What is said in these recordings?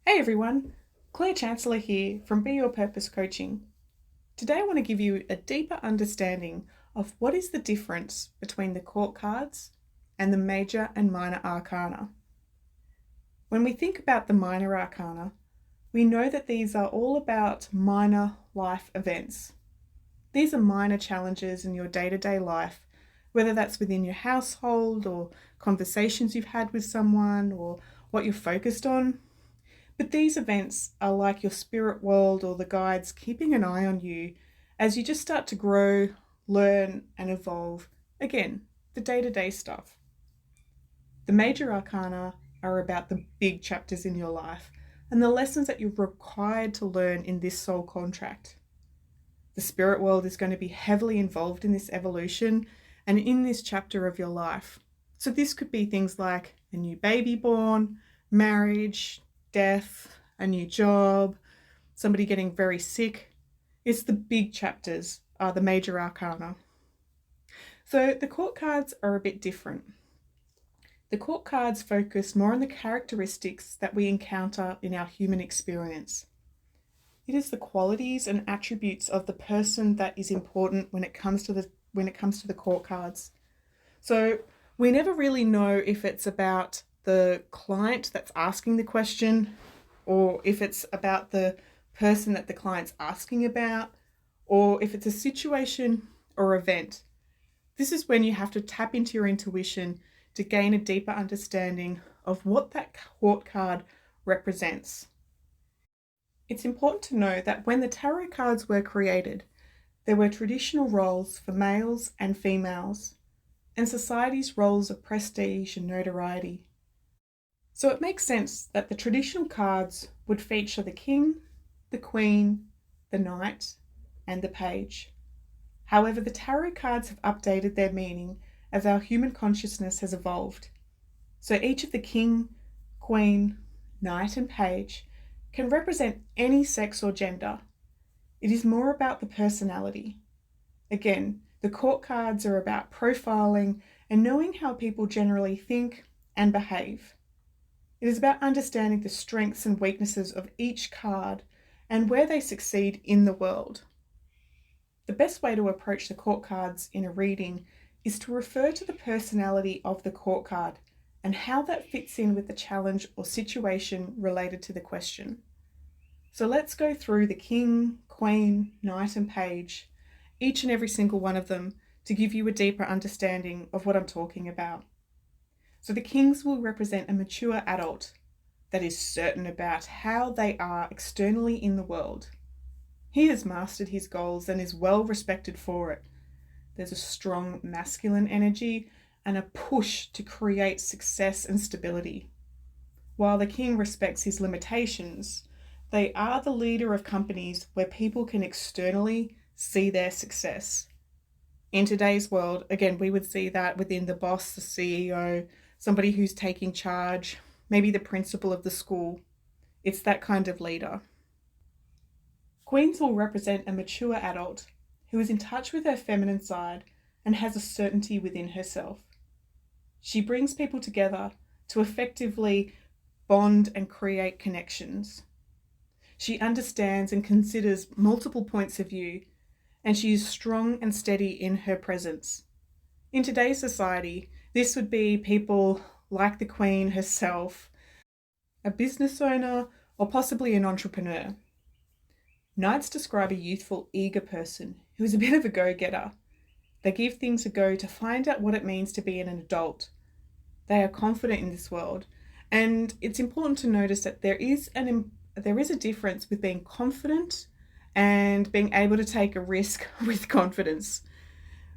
Hey everyone, Chancellor here from Be Your Purpose Coaching. Today I want to give you a deeper understanding of what is the difference between the court cards and the major and minor arcana. When we think about the minor arcana, we know that these are all about minor life events. These are minor challenges in your day-to-day life, whether that's within your household or conversations you've had with someone or what you're focused on. But these events are like your spirit world or the guides keeping an eye on you as you just start to grow, learn, and evolve. Again, the day to day stuff. The major arcana are about the big chapters in your life and the lessons that you're required to learn in this soul contract. The spirit world is going to be heavily involved in this evolution and in this chapter of your life. So, this could be things like a new baby born, marriage, death, a new job, somebody getting very sick. It's the big chapters are the major arcana. So the court cards are a bit different. The court cards focus more on the characteristics that we encounter in our human experience. It is the qualities and attributes of the person that is important when it comes to the court cards. So we never really know if it's about the client that's asking the question, or if it's about the person that the client's asking about, or if it's a situation or event. This is when you have to tap into your intuition to gain a deeper understanding of what that court card represents. It's important to know that when the tarot cards were created, there were traditional roles for males and females, and society's roles of prestige and notoriety. So it makes sense that the traditional cards would feature the king, the queen, the knight, and the page. However, the tarot cards have updated their meaning as our human consciousness has evolved. So each of the king, queen, knight, and page can represent any sex or gender. It is more about the personality. Again, the court cards are about profiling and knowing how people generally think and behave. It is about understanding the strengths and weaknesses of each card and where they succeed in the world. The best way to approach the court cards in a reading is to refer to the personality of the court card and how that fits in with the challenge or situation related to the question. So let's go through the king, queen, knight, and page, each and every single one of them, to give you a deeper understanding of what I'm talking about. So the kings will represent a mature adult that is certain about how they are externally in the world. He has mastered his goals and is well respected for it. There's a strong masculine energy and a push to create success and stability. While the king respects his limitations, they are the leader of companies where people can externally see their success. In today's world, again, we would see that within the boss, the CEO, somebody who's taking charge, maybe the principal of the school. It's that kind of leader. Queens will represent a mature adult who is in touch with her feminine side and has a certainty within herself. She brings people together to effectively bond and create connections. She understands and considers multiple points of view, and she is strong and steady in her presence. In today's society, this would be people like the Queen herself, a business owner, or possibly an entrepreneur. Knights describe a youthful, eager person who is a bit of a go-getter. They give things a go to find out what it means to be an adult. They are confident in this world, and it's important to notice that there is a difference with being confident and being able to take a risk with confidence.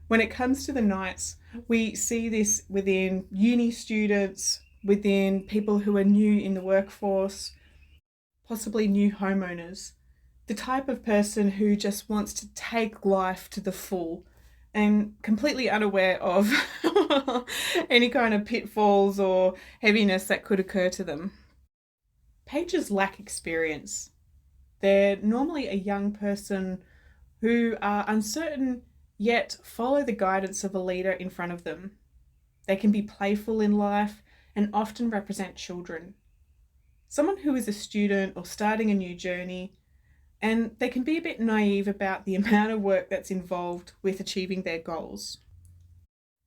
When it comes to the knights, we see this within uni students, within people who are new in the workforce, possibly new homeowners. The type of person who just wants to take life to the full and completely unaware of any kind of pitfalls or heaviness that could occur to them. Pages lack experience. They're normally a young person who are uncertain yet follow the guidance of a leader in front of them. They can be playful in life and often represent children. someone who is a student or starting a new journey, and they can be a bit naive about the amount of work that's involved with achieving their goals.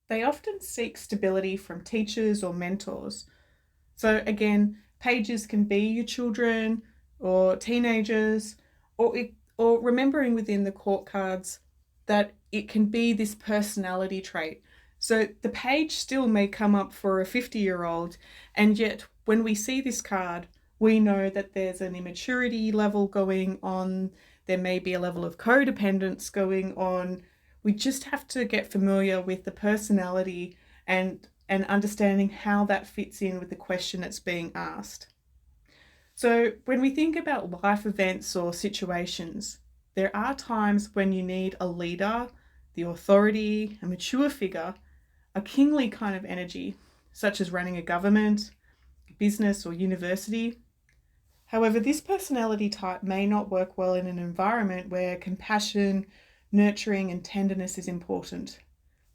They often seek stability from teachers or mentors. So, again, pages can be your children or teenagers, or remembering within the court cards that it can be this personality trait. So, the page still may come up for a 50-year-old, and yet when we see this card, we know that there's an immaturity level going on, there may be a level of codependence going on. We just have to get familiar with the personality and understanding how that fits in with the question that's being asked. So, when we think about life events or situations, there are times when you need a leader, the authority, a mature figure, a kingly kind of energy, such as running a government, business, or university. However, this personality type may not work well in an environment where compassion, nurturing, and tenderness is important,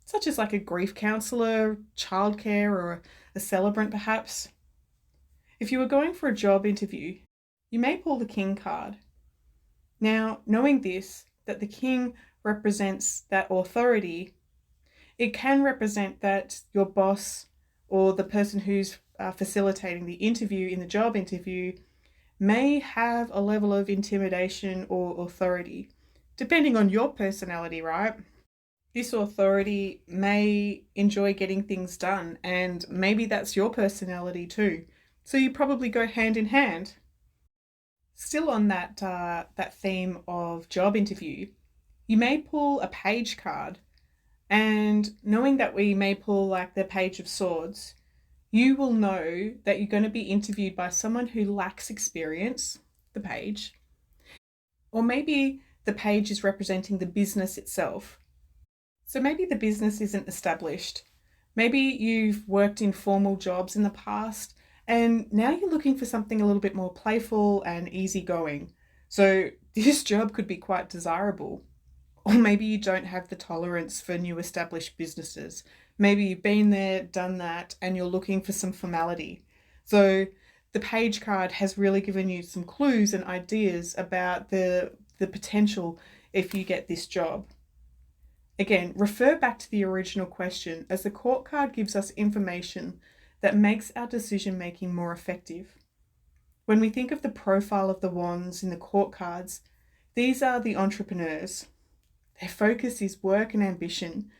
such as like a grief counselor, childcare, or a celebrant perhaps. If you were going for a job interview, you may pull the King card. Now, knowing this, that the King represents that authority, it can represent that your boss or the person who's facilitating the interview in the job interview may have a level of intimidation or authority, depending on your personality, right? This authority may enjoy getting things done, and maybe that's your personality too. So you probably go hand in hand. Still on that theme of job interview, you may pull a page card, and knowing that we may pull like the Page of Swords, you will know that you're going to be interviewed by someone who lacks experience, the page, or maybe the page is representing the business itself. So maybe the business isn't established. Maybe you've worked in formal jobs in the past and now you're looking for something a little bit more playful and easygoing. So this job could be quite desirable. Or maybe you don't have the tolerance for new established businesses. Maybe you've been there, done that, and you're looking for some formality. So the page card has really given you some clues and ideas about the potential if you get this job. Again, refer back to the original question, as the court card gives us information that makes our decision making more effective. When we think of the profile of the wands in the court cards, these are the entrepreneurs. Their focus is work and ambition.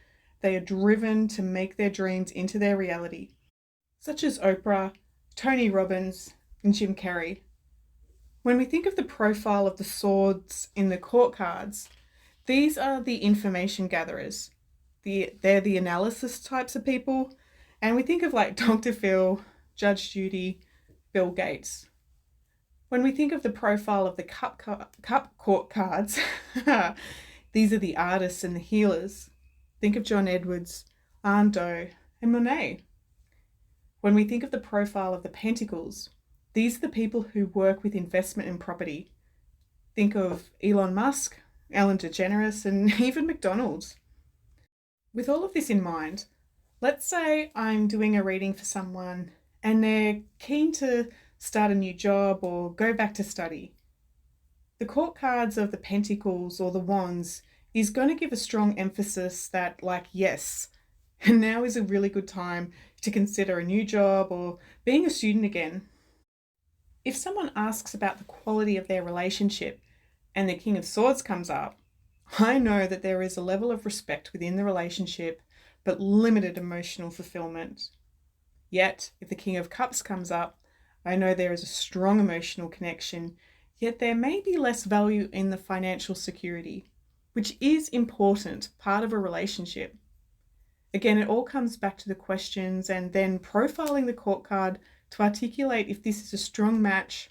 They are driven to make their dreams into their reality, such as Oprah, Tony Robbins, and Jim Carrey. When we think of the profile of the swords in the court cards, these are the information gatherers. They're the analysis types of people. And we think of like Dr. Phil, Judge Judy, Bill Gates. When we think of the profile of the cup court cards, these are the artists and the healers. Think of John Edwards, Ando, and Monet. When we think of the profile of the pentacles, these are the people who work with investment in property. Think of Elon Musk, Ellen DeGeneres, and even McDonald's. With all of this in mind, let's say I'm doing a reading for someone and they're keen to start a new job or go back to study. The court cards of the pentacles or the wands is going to give a strong emphasis that, like, yes, now is a really good time to consider a new job or being a student again. If someone asks about the quality of their relationship and the King of Swords comes up, I know that there is a level of respect within the relationship, but limited emotional fulfillment. Yet, if the King of Cups comes up, I know there is a strong emotional connection, yet there may be less value in the financial security, which is important, part of a relationship. Again, it all comes back to the questions and then profiling the court card to articulate if this is a strong match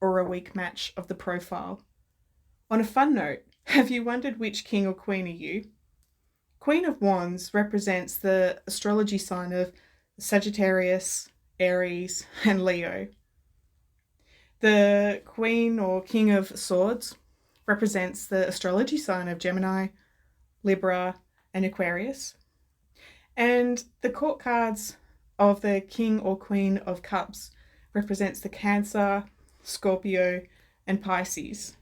or a weak match of the profile. On a fun note, have you wondered which king or queen are you? Queen of Wands represents the astrology sign of Sagittarius, Aries, and Leo. The Queen or King of Swords represents the astrology sign of Gemini, Libra, and Aquarius. And the court cards of the King or Queen of Cups represents the Cancer, Scorpio, and Pisces.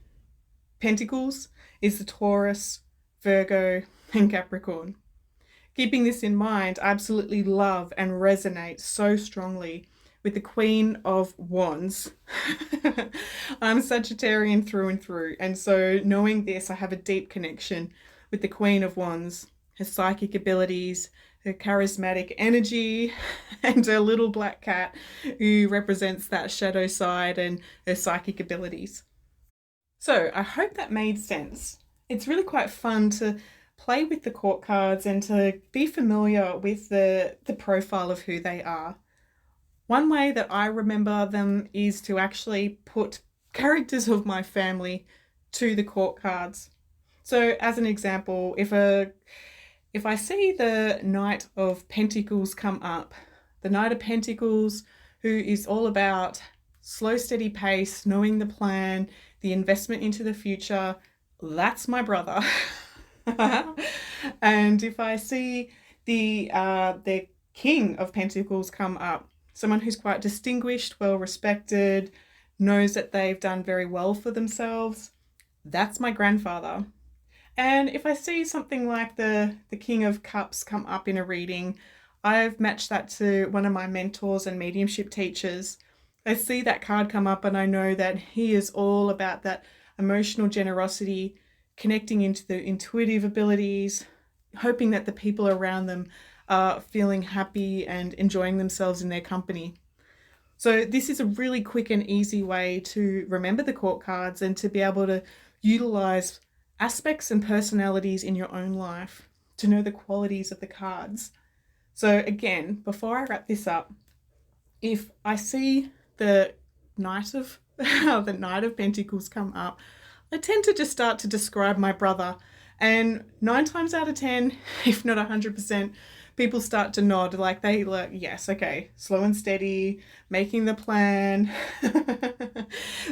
Pentacles is the Taurus, Virgo, and Capricorn. Keeping this in mind, I absolutely love and resonate so strongly with the Queen of Wands. I'm Sagittarian through and through, and so knowing this, I have a deep connection with the Queen of Wands, her psychic abilities, her charismatic energy, and her little black cat who represents that shadow side and her psychic abilities. So I hope that made sense. It's really quite fun to play with the court cards and to be familiar with the profile of who they are. One way that I remember them is to actually put characters of my family to the court cards. So as an example, if I see the Knight of Pentacles come up, the Knight of Pentacles, who is all about slow, steady pace, knowing the plan, the investment into the future, that's my brother. And if I see the King of Pentacles come up, someone who's quite distinguished, well respected, knows that they've done very well for themselves, that's my grandfather. And if I see something like the King of Cups come up in a reading, I've matched that to one of my mentors and mediumship teachers. I see that card come up and I know that he is all about that emotional generosity, connecting into the intuitive abilities, hoping that the people around them are feeling happy and enjoying themselves in their company. So this is a really quick and easy way to remember the court cards and to be able to utilize aspects and personalities in your own life to know the qualities of the cards. So again, before I wrap this up, if I see the Knight of Pentacles come up, I tend to just start to describe my brother, and 9 times out of 10, if not 100%, people start to nod, like yes, okay, slow and steady, making the plan,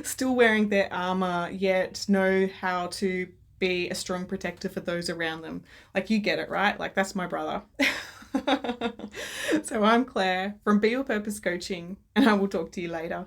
still wearing their armor, yet know how to be a strong protector for those around them. Like, you get it, right? Like, that's my brother. So I'm Claire from Be Your Purpose Coaching, and I will talk to you later.